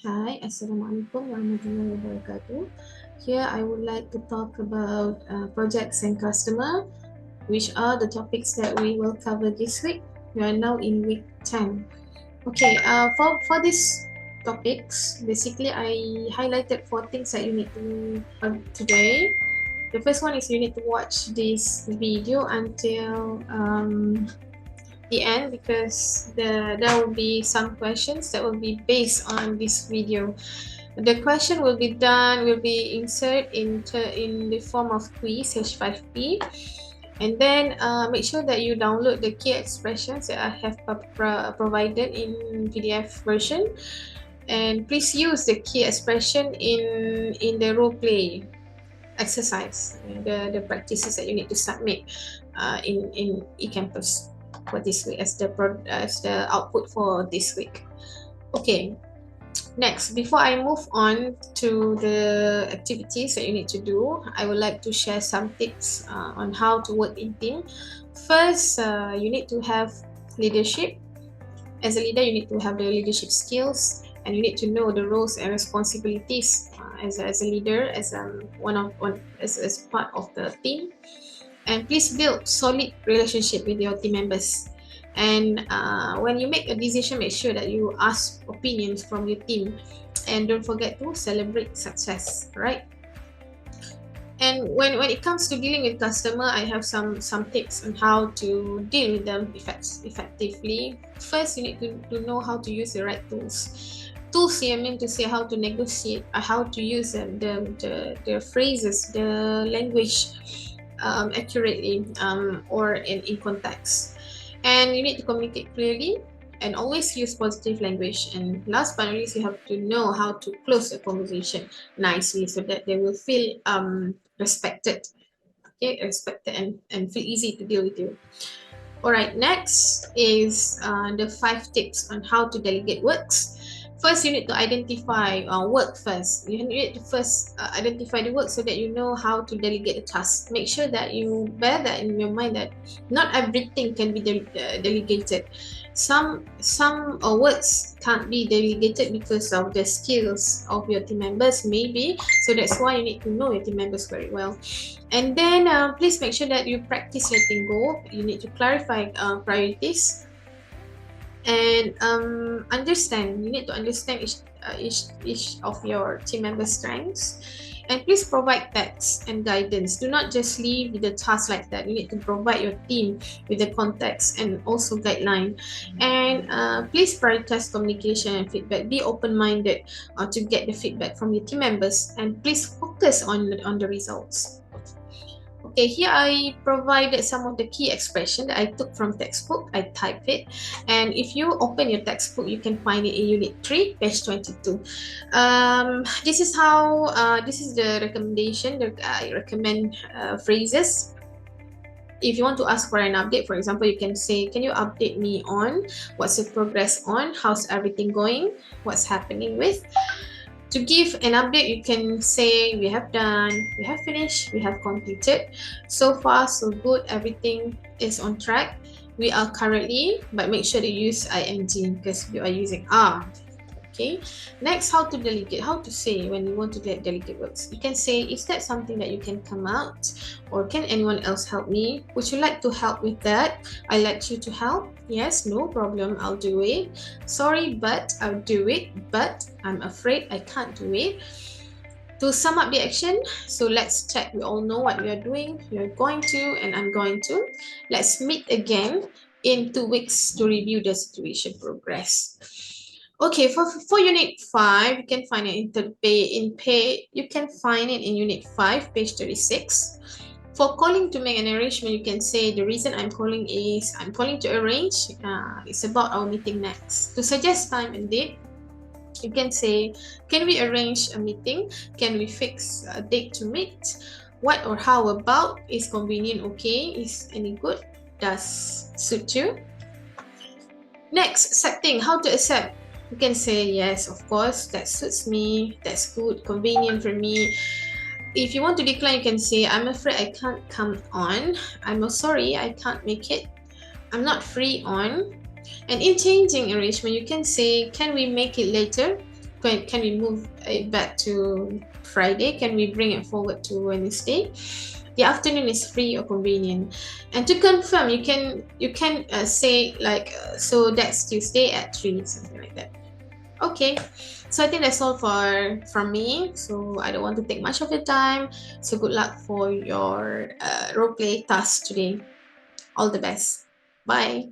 Hi, Assalamualaikum warahmatullahi wabarakatuh. Here I would like to talk about projects and customer, which are the topics that we will cover this week. We are now in week 10. Okay, for these topics, basically I highlighted four things that you need to today. The first one is you need to watch this video until the end because there will be some questions that will be based on this video. The question will be inserted in the form of quiz H5P, and then make sure that you download the key expressions that I have provided in PDF version, and please use the key expression in the role play exercise, the practices that you need to submit in eCampus for this week as the output for this week. Okay, next, before I move on to the activities that you need to do, I would like to share some tips on how to work in team. First, you need to have leadership. As a leader, you need to have the leadership skills, and you need to know the roles and responsibilities as a leader, as part of the team. And please build solid relationship with your team members. And when you make a decision, make sure that you ask opinions from your team, and don't forget to celebrate success, right? And when it comes to dealing with customer, I have some tips on how to deal with them effectively. First, you need to know how to use the right tools. Tools here mean to say how to negotiate, how to use the phrases, the language accurately, or in context. And you need to communicate clearly and always use positive language. And last but not least, you have to know how to close the conversation nicely so that they will feel respected. Okay, respected and feel easy to deal with you. All right, next is the 5 tips on how to delegate works. First, you need to identify work first. You need to first identify the work so that you know how to delegate the task. Make sure that you bear that in your mind that not everything can be delegated. Some works can't be delegated because of the skills of your team members, maybe. So that's why you need to know your team members very well. And then please make sure that you practice letting go. You need to clarify priorities, and understand. You need to understand each of your team members' strengths, and please provide text and guidance. Do not just leave the task like that. You need to provide your team with the context and also guideline. And please prioritize communication and feedback. Be open-minded to get the feedback from your team members, and please focus on the results. Okay, here I provided some of the key expression that I took from textbook. I typed it, and if you open your textbook, you can find it in Unit 3, page 22. This is how, this is the recommendation. I recommend phrases. If you want to ask for an update, for example, you can say, can you update me on what's the progress on, how's everything going, what's happening with. To give an update, you can say, we have done, we have finished, we have completed. So far, so good, everything is on track. We are currently, but make sure to use ing because you are using are. Okay, next, how to delegate. How to say when you want to delegate works. You can say, is that something that you can come out, or can anyone else help me? Would you like to help with that? I let you to help. Yes, no problem, I'll do it. Sorry, but I'll do it, but I'm afraid I can't do it. To sum up the action, so let's check. We all know what we are doing. You're going to, and I'm going to. Let's meet again in 2 weeks to review the situation progress. Okay, for Unit 5, you can find it you can find it in Unit 5, page 36. For calling to make an arrangement, you can say, the reason I'm calling is, I'm calling to arrange. It's about our meeting next. To suggest time and date, you can say, can we arrange a meeting? Can we fix a date to meet? What or how about? Is convenient okay? Is any good? Does suit you? Next, accepting. How to accept? You can say, yes, of course, that suits me, that's good, convenient for me. If you want to decline, you can say, I'm afraid I can't come on. I'm sorry, I can't make it. I'm not free on. And in changing arrangement, you can say, can we make it later? Can we move it back to Friday? Can we bring it forward to Wednesday? The afternoon is free or convenient. And to confirm, you can say like so that's Tuesday at 3, something like that. Okay, so I think that's all from me. So I don't want to take much of your time. So good luck for your role play task today. All the best. Bye.